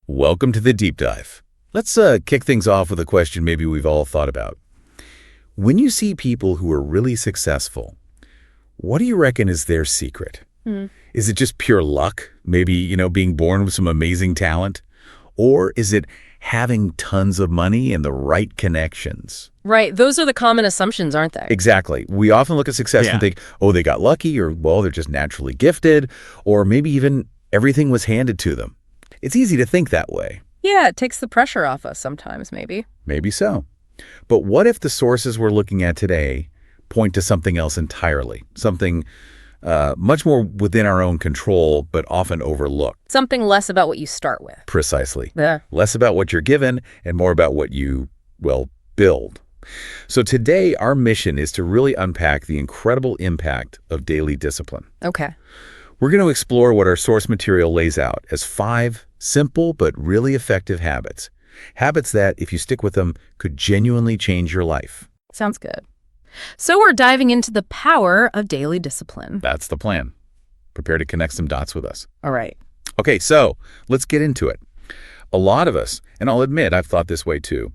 Welcome to the deep dive. Let's kick things off with a question maybe we've all thought about. When you see people who are really successful, what do you reckon is their secret? Is it just pure luck? Maybe, being born with some amazing talent? Or is it having tons of money and the right connections? Right. Those are the common assumptions, aren't they? Exactly. We often look at success and think, oh, they got lucky, or, well, they're just naturally gifted, or maybe even everything was handed to them. It's easy to think that way. Yeah, it takes the pressure off us sometimes, maybe. Maybe so. But what if the sources we're looking at today point to something else entirely? Something much more within our own control, but often overlooked. Something less about what you start with. Precisely. Yeah. Less about what you're given and more about what you, build. So today, our mission is to really unpack the incredible impact of daily discipline. Okay. We're going to explore what our source material lays out as 5 simple but really effective habits. Habits that, if you stick with them, could genuinely change your life. Sounds good. So we're diving into the power of daily discipline. That's the plan. Prepare to connect some dots with us. All right. Okay, so let's get into it. A lot of us, and I'll admit I've thought this way too,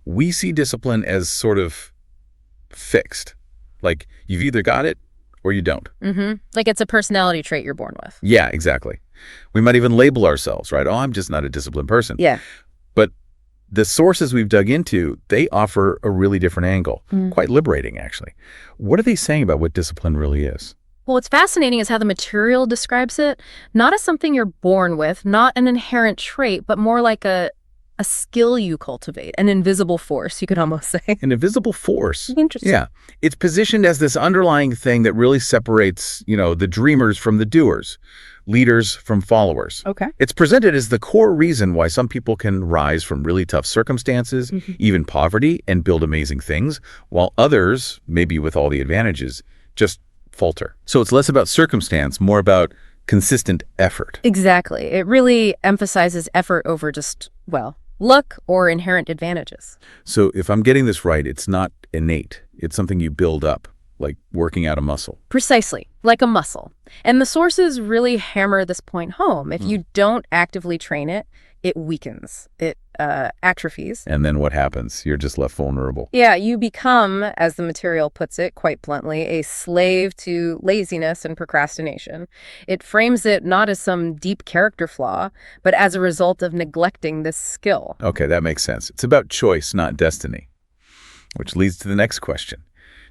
we see discipline as sort of fixed. Like you've either got it or you don't. Like it's a personality trait you're born with. Yeah, exactly. We might even label ourselves, right? Oh, I'm just not a disciplined person. Yeah. But the sources we've dug into, they offer a really different angle. Quite liberating, actually. What are they saying about what discipline really is? Well, what's fascinating is how the material describes it, not as something you're born with, not an inherent trait, but more like a skill you cultivate, an invisible force, you could almost say. An invisible force. Interesting. Yeah. It's positioned as this underlying thing that really separates, the dreamers from the doers, leaders from followers. Okay. It's presented as the core reason why some people can rise from really tough circumstances, even poverty, and build amazing things, while others, maybe with all the advantages, just falter. So it's less about circumstance, more about consistent effort. Exactly. It really emphasizes effort over just, luck or inherent advantages. So if I'm getting this right, it's not innate. It's something you build up, like working out a muscle. Precisely, like a muscle. And the sources really hammer this point home. If you don't actively train it, it weakens, it atrophies. And then what happens? You're just left vulnerable. Yeah, you become, as the material puts it quite bluntly, a slave to laziness and procrastination. It frames it not as some deep character flaw, but as a result of neglecting this skill. Okay, that makes sense. It's about choice, not destiny. Which leads to the next question.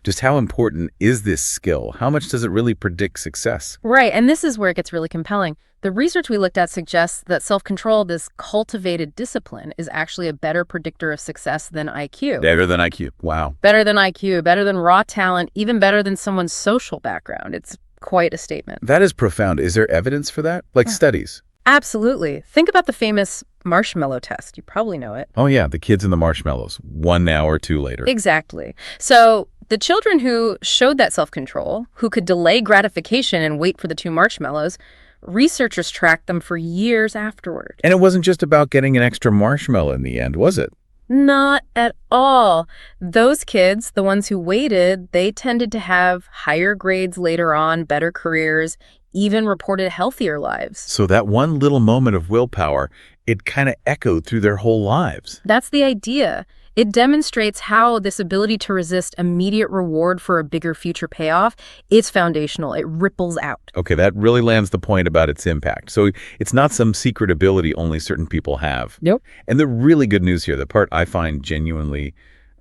Just how important is this skill? How much does it really predict success? Right, and this is where it gets really compelling. The research we looked at suggests that self-control, this cultivated discipline, is actually a better predictor of success than IQ. Better than IQ. Wow. Better than IQ, better than raw talent, even better than someone's social background. It's quite a statement. That is profound. Is there evidence for that? Like studies? Absolutely. Think about the famous marshmallow test. You probably know it. Oh yeah, the kids and the marshmallows. 1 now or 2 later. Exactly. So the children who showed that self-control, who could delay gratification and wait for the 2 marshmallows, researchers tracked them for years afterward. And it wasn't just about getting an extra marshmallow in the end, was it? Not at all. Those kids, the ones who waited, they tended to have higher grades later on, better careers, even reported healthier lives. So that one little moment of willpower, it kind of echoed through their whole lives. That's the idea. It demonstrates how this ability to resist immediate reward for a bigger future payoff is foundational. It ripples out. Okay, that really lands the point about its impact. So it's not some secret ability only certain people have. Nope. And the really good news here, the part I find genuinely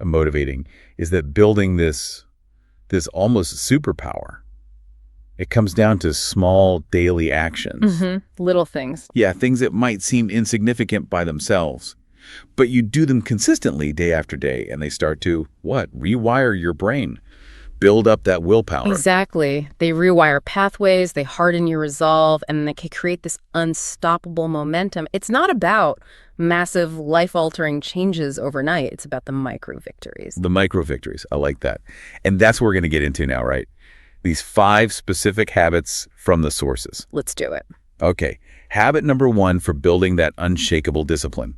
motivating, is that building this almost superpower, it comes down to small daily actions. Little things. Yeah, things that might seem insignificant by themselves. But you do them consistently day after day, and they start to, rewire your brain, build up that willpower. Exactly. They rewire pathways, they harden your resolve, and they can create this unstoppable momentum. It's not about massive life-altering changes overnight. It's about the micro victories. The micro victories. I like that. And that's what we're going to get into now, right? These 5 specific habits from the sources. Let's do it. Okay. Habit number 1 for building that unshakable discipline.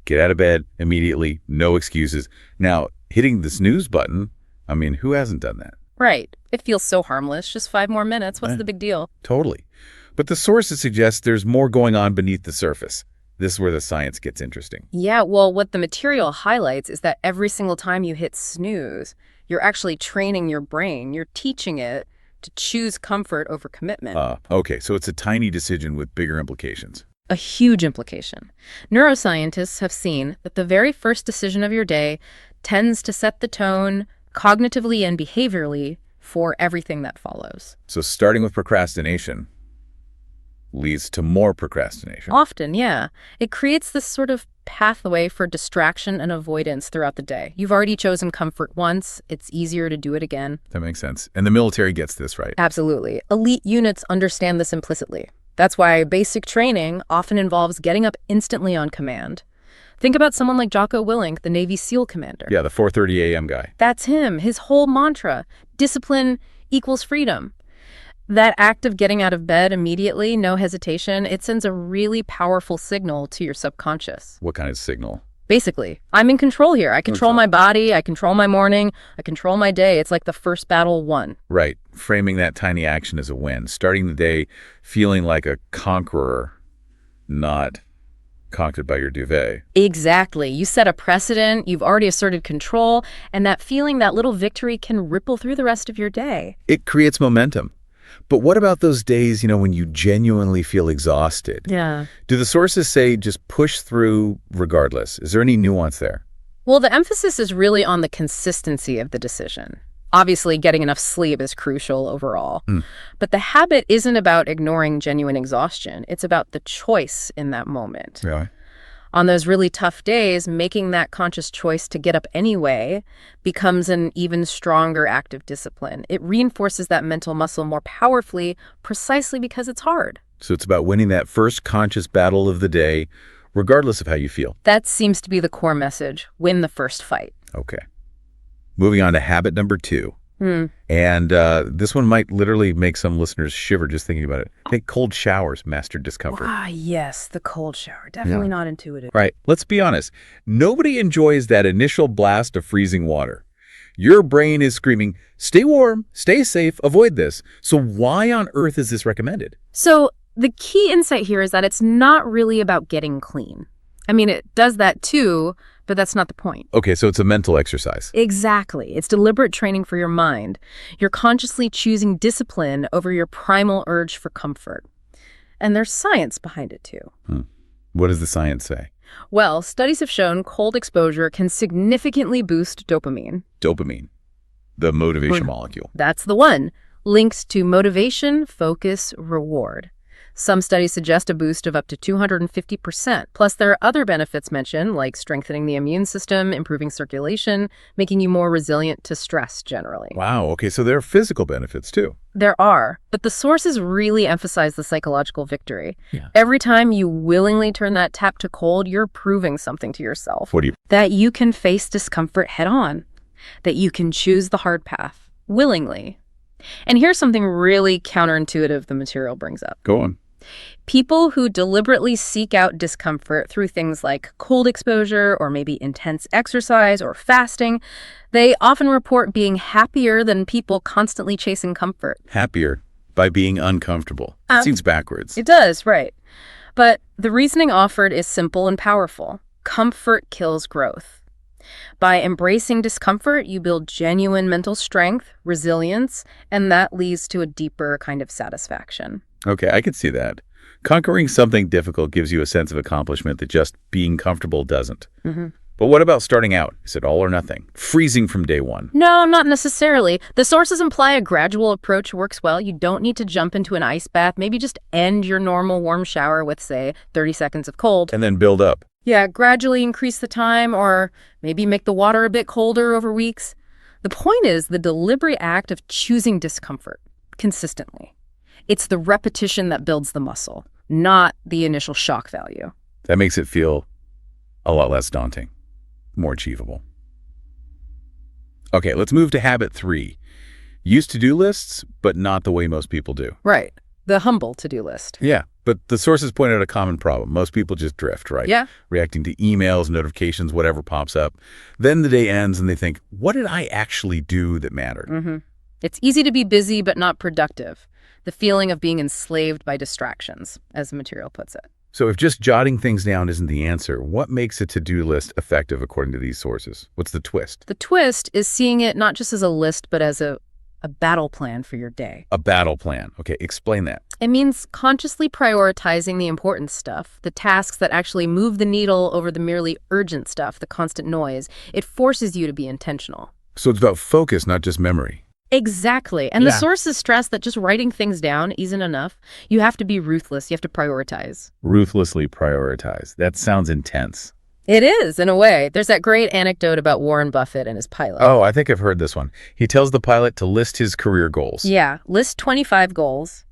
Get out of bed immediately, no excuses. Now, hitting the snooze button, who hasn't done that? Right. It feels so harmless. Just 5 more minutes. What's the big deal? Totally. But the sources suggest there's more going on beneath the surface. This is where the science gets interesting. Yeah, well, what the material highlights is that every single time you hit snooze, you're actually training your brain. You're teaching it to choose comfort over commitment. Okay, so it's a tiny decision with bigger implications. A huge implication. Neuroscientists have seen that the very first decision of your day tends to set the tone cognitively and behaviorally for everything that follows. So starting with procrastination leads to more procrastination. Often, yeah. It creates this sort of pathway for distraction and avoidance throughout the day. You've already chosen comfort once. It's easier to do it again. That makes sense. And the military gets this right. Absolutely. Elite units understand this implicitly. That's why basic training often involves getting up instantly on command. Think about someone like Jocko Willink, the Navy SEAL commander. Yeah, the 4:30 a.m. guy. That's him. His whole mantra, discipline equals freedom. That act of getting out of bed immediately, no hesitation, it sends a really powerful signal to your subconscious. What kind of signal? Basically, I'm in control here. I control my body, I control my morning, I control my day. It's like the first battle won. Right. Framing that tiny action as a win. Starting the day feeling like a conqueror, not conquered by your duvet. Exactly. You set a precedent, you've already asserted control, and that feeling, that little victory can ripple through the rest of your day. It creates momentum. But what about those days, when you genuinely feel exhausted? Yeah. Do the sources say just push through regardless? Is there any nuance there? Well, the emphasis is really on the consistency of the decision. Obviously, getting enough sleep is crucial overall. But the habit isn't about ignoring genuine exhaustion. It's about the choice in that moment. Really? On those really tough days, making that conscious choice to get up anyway becomes an even stronger act of discipline. It reinforces that mental muscle more powerfully precisely because it's hard. So it's about winning that first conscious battle of the day, regardless of how you feel. That seems to be the core message. Win the first fight. Okay. Moving on to habit number 2. And this one might literally make some listeners shiver just thinking about it. I think cold showers master discomfort. Ah, yes, the cold shower. Definitely not intuitive. Right. Let's be honest. Nobody enjoys that initial blast of freezing water. Your brain is screaming, stay warm, stay safe, avoid this. So why on earth is this recommended? So the key insight here is that it's not really about getting clean. I mean, it does that too, but that's not the point. Okay, so it's a mental exercise. Exactly. It's deliberate training for your mind. You're consciously choosing discipline over your primal urge for comfort. And there's science behind it too. What does the science say? Well, studies have shown cold exposure can significantly boost dopamine. Dopamine, the motivation molecule. That's the one. Links to motivation, focus, reward. Some studies suggest a boost of up to 250%. Plus, there are other benefits mentioned, like strengthening the immune system, improving circulation, making you more resilient to stress generally. Wow, okay, so there are physical benefits too. There are, but the sources really emphasize the psychological victory. Yeah. Every time you willingly turn that tap to cold, you're proving something to yourself. What do you... That you can face discomfort head on. That you can choose the hard path, willingly. And here's something really counterintuitive the material brings up. Go on. People who deliberately seek out discomfort through things like cold exposure or maybe intense exercise or fasting, they often report being happier than people constantly chasing comfort. Happier by being uncomfortable. Seems backwards. It does, right. But the reasoning offered is simple and powerful. Comfort kills growth. By embracing discomfort, you build genuine mental strength, resilience, and that leads to a deeper kind of satisfaction. Okay, I could see that. Conquering something difficult gives you a sense of accomplishment that just being comfortable doesn't. But what about starting out? Is it all or nothing? Freezing from day one? No, not necessarily. The sources imply a gradual approach works well. You don't need to jump into an ice bath. Maybe just end your normal warm shower with, say, 30 seconds of cold. And then build up. Yeah, gradually increase the time or maybe make the water a bit colder over weeks. The point is the deliberate act of choosing discomfort consistently. It's the repetition that builds the muscle, not the initial shock value. That makes it feel a lot less daunting, more achievable. Okay, let's move to habit 3. Use to-do lists, but not the way most people do. Right. The humble to-do list. Yeah, but the sources point out a common problem. Most people just drift, right? Yeah. Reacting to emails, notifications, whatever pops up. Then the day ends and they think, what did I actually do that mattered? It's easy to be busy but not productive. The feeling of being enslaved by distractions, as the material puts it. So if just jotting things down isn't the answer, what makes a to-do list effective according to these sources? What's the twist? The twist is seeing it not just as a list, but as a battle plan for your day. A battle plan. Okay, explain that. It means consciously prioritizing the important stuff, the tasks that actually move the needle over the merely urgent stuff, the constant noise. It forces you to be intentional. So it's about focus, not just memory. Exactly. And the sources stress that just writing things down isn't enough. You have to be ruthless. You have to prioritize. Ruthlessly prioritize. That sounds intense. It is, in a way. There's that great anecdote about Warren Buffett and his pilot. Oh, I think I've heard this one. He tells the pilot to list his career goals. Yeah, list 25 goals.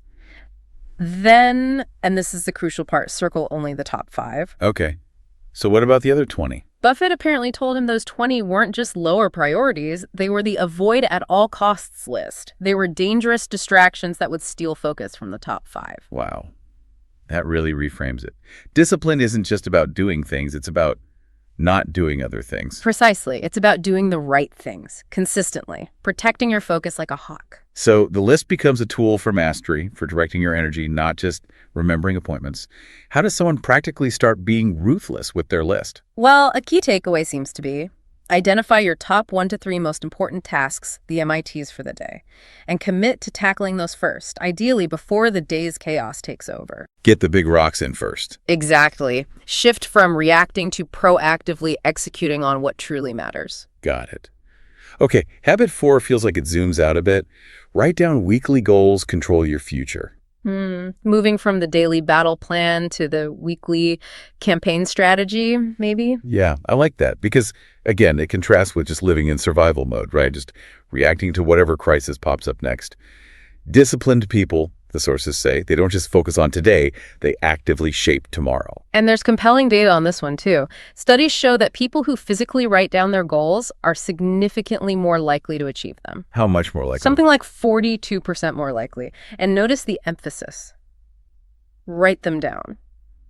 Then, and this is the crucial part, circle only the top 5. Okay. So what about the other 20? Buffett apparently told him those 20 weren't just lower priorities, they were the avoid at all costs list. They were dangerous distractions that would steal focus from the top 5. Wow. That really reframes it. Discipline isn't just about doing things, it's about not doing other things. Precisely. It's about doing the right things, consistently, protecting your focus like a hawk. So the list becomes a tool for mastery, for directing your energy, not just remembering appointments. How does someone practically start being ruthless with their list? Well, a key takeaway seems to be identify your top 1 to 3 most important tasks, the MITs for the day, and commit to tackling those first, ideally before the day's chaos takes over. Get the big rocks in first. Exactly. Shift from reacting to proactively executing on what truly matters. Got it. Okay, habit 4 feels like it zooms out a bit. Write down weekly goals, control your future. Moving from the daily battle plan to the weekly campaign strategy, maybe? Yeah, I like that because, again, it contrasts with just living in survival mode, right? Just reacting to whatever crisis pops up next. Disciplined people, the sources say, they don't just focus on today, they actively shape tomorrow. And there's compelling data on this one, too. Studies show that people who physically write down their goals are significantly more likely to achieve them. How much more likely? Something like 42% more likely. And notice the emphasis. Write them down.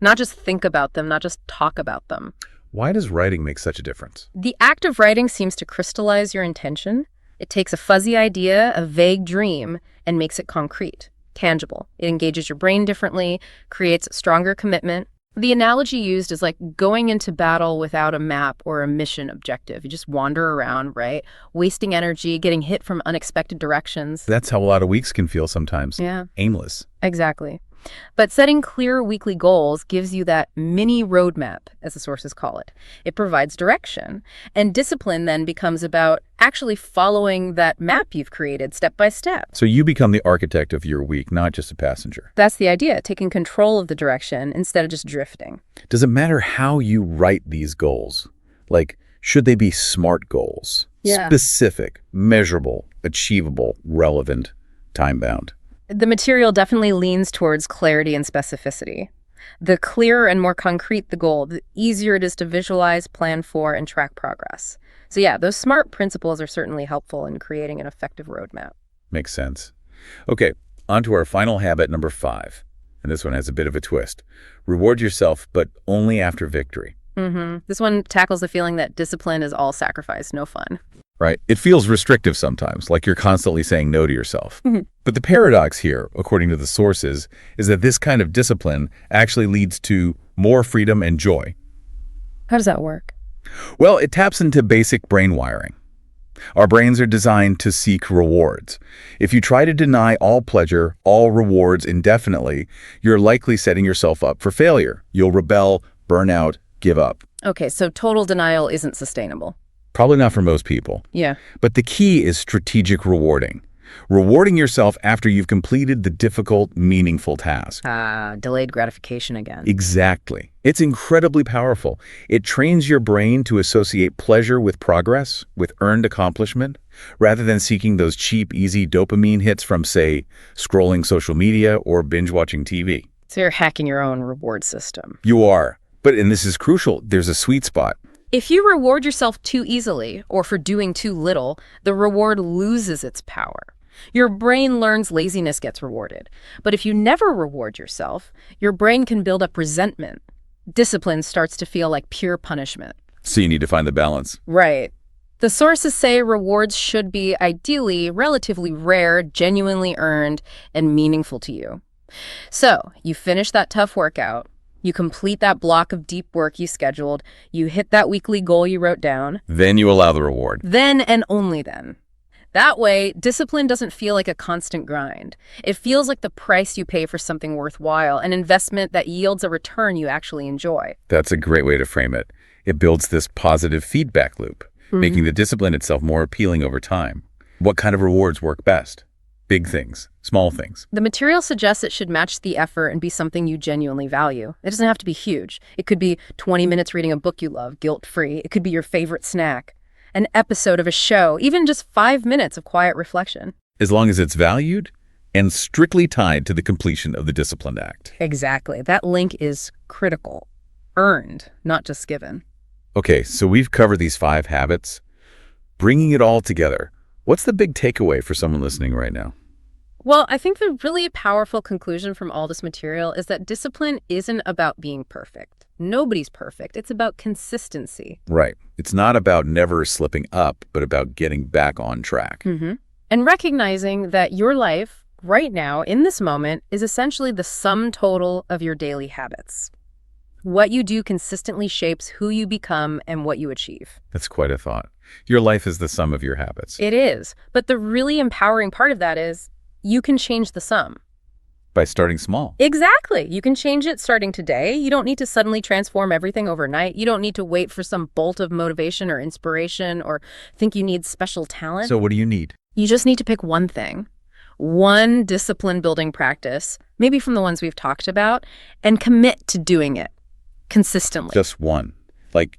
Not just think about them, not just talk about them. Why does writing make such a difference? The act of writing seems to crystallize your intention. It takes a fuzzy idea, a vague dream, and makes it concrete. Tangible. It engages your brain differently, creates stronger commitment. The analogy used is like going into battle without a map or a mission objective. You just wander around, right? Wasting energy, getting hit from unexpected directions. That's how a lot of weeks can feel sometimes. Yeah. Aimless. Exactly. But setting clear weekly goals gives you that mini roadmap, as the sources call it. It provides direction. And discipline then becomes about actually following that map you've created step by step. So you become the architect of your week, not just a passenger. That's the idea, taking control of the direction instead of just drifting. Does it matter how you write these goals? Like, should they be SMART goals? Yeah. Specific, measurable, achievable, relevant, time-bound. The material definitely leans towards clarity and specificity. The clearer and more concrete the goal, the easier it is to visualize, plan for, and track progress. So yeah, those SMART principles are certainly helpful in creating an effective roadmap. Makes sense. Okay, on to our final habit, number 5. And this one has a bit of a twist. Reward yourself, but only after victory. This one tackles the feeling that discipline is all sacrifice, no fun. Right? It feels restrictive sometimes, like you're constantly saying no to yourself. But the paradox here, according to the sources, is that this kind of discipline actually leads to more freedom and joy. How does that work? Well, it taps into basic brain wiring. Our brains are designed to seek rewards. If you try to deny all pleasure, all rewards indefinitely, you're likely setting yourself up for failure. You'll rebel, burn out, give up. Okay, so total denial isn't sustainable. Probably not for most people. Yeah. But the key is strategic rewarding. Rewarding yourself after you've completed the difficult, meaningful task. Delayed gratification again. Exactly. It's incredibly powerful. It trains your brain to associate pleasure with progress, with earned accomplishment, rather than seeking those cheap, easy dopamine hits from, say, scrolling social media or binge-watching TV. So you're hacking your own reward system. You are. But, and this is crucial, there's a sweet spot. If you reward yourself too easily or for doing too little, the reward loses its power. Your brain learns laziness gets rewarded. But if you never reward yourself, your brain can build up resentment. Discipline starts to feel like pure punishment. So you need to find the balance. Right. The sources say rewards should be ideally relatively rare, genuinely earned, and meaningful to you. So you finish that tough workout, You complete that block of deep work you scheduled, you hit that weekly goal you wrote down. Then you allow the reward. Then and only then. That way, discipline doesn't feel like a constant grind. It feels like the price you pay for something worthwhile, an investment that yields a return you actually enjoy. That's a great way to frame it. It builds this positive feedback loop, making the discipline itself more appealing over time. What kind of rewards work best? Big things, small things. The material suggests it should match the effort and be something you genuinely value. It doesn't have to be huge. It could be 20 minutes reading a book you love, guilt-free. It could be your favorite snack, an episode of a show, even just 5 minutes of quiet reflection. As long as it's valued and strictly tied to the completion of the disciplined act. Exactly. That link is critical. Earned, not just given. Okay, so we've covered these 5 habits. Bringing it all together, what's the big takeaway for someone listening right now? Well, I think the really powerful conclusion from all this material is that discipline isn't about being perfect. Nobody's perfect. It's about consistency. Right. It's not about never slipping up, but about getting back on track. And recognizing that your life, right now, in this moment, is essentially the sum total of your daily habits. What you do consistently shapes who you become and what you achieve. That's quite a thought. Your life is the sum of your habits. It is. But the really empowering part of that is you can change the sum. By starting small. Exactly. You can change it starting today. You don't need to suddenly transform everything overnight. You don't need to wait for some bolt of motivation or inspiration or think you need special talent. So what do you need? You just need to pick one thing, one discipline building practice, maybe from the ones we've talked about, and commit to doing it consistently. Just one. Like,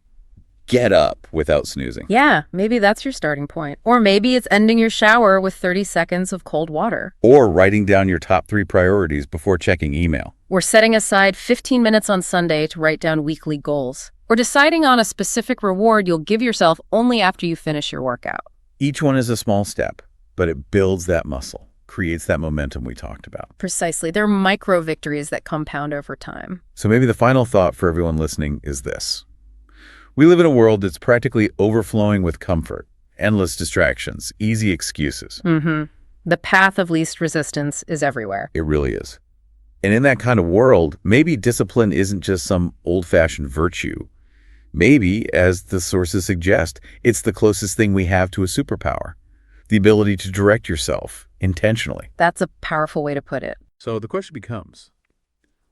get up without snoozing. Yeah, maybe that's your starting point. Or maybe it's ending your shower with 30 seconds of cold water. Or writing down your top 3 priorities before checking email. Or setting aside 15 minutes on Sunday to write down weekly goals. Or deciding on a specific reward you'll give yourself only after you finish your workout. Each one is a small step, but it builds that muscle, creates that momentum we talked about. Precisely. They're micro victories that compound over time. So maybe the final thought for everyone listening is this. We live in a world that's practically overflowing with comfort, endless distractions, easy excuses. The path of least resistance is everywhere. It really is. And in that kind of world, maybe discipline isn't just some old-fashioned virtue. Maybe, as the sources suggest, it's the closest thing we have to a superpower, the ability to direct yourself intentionally. That's a powerful way to put it. So the question becomes,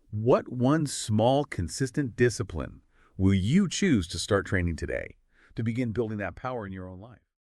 what one small, consistent discipline will you choose to start training today to begin building that power in your own life?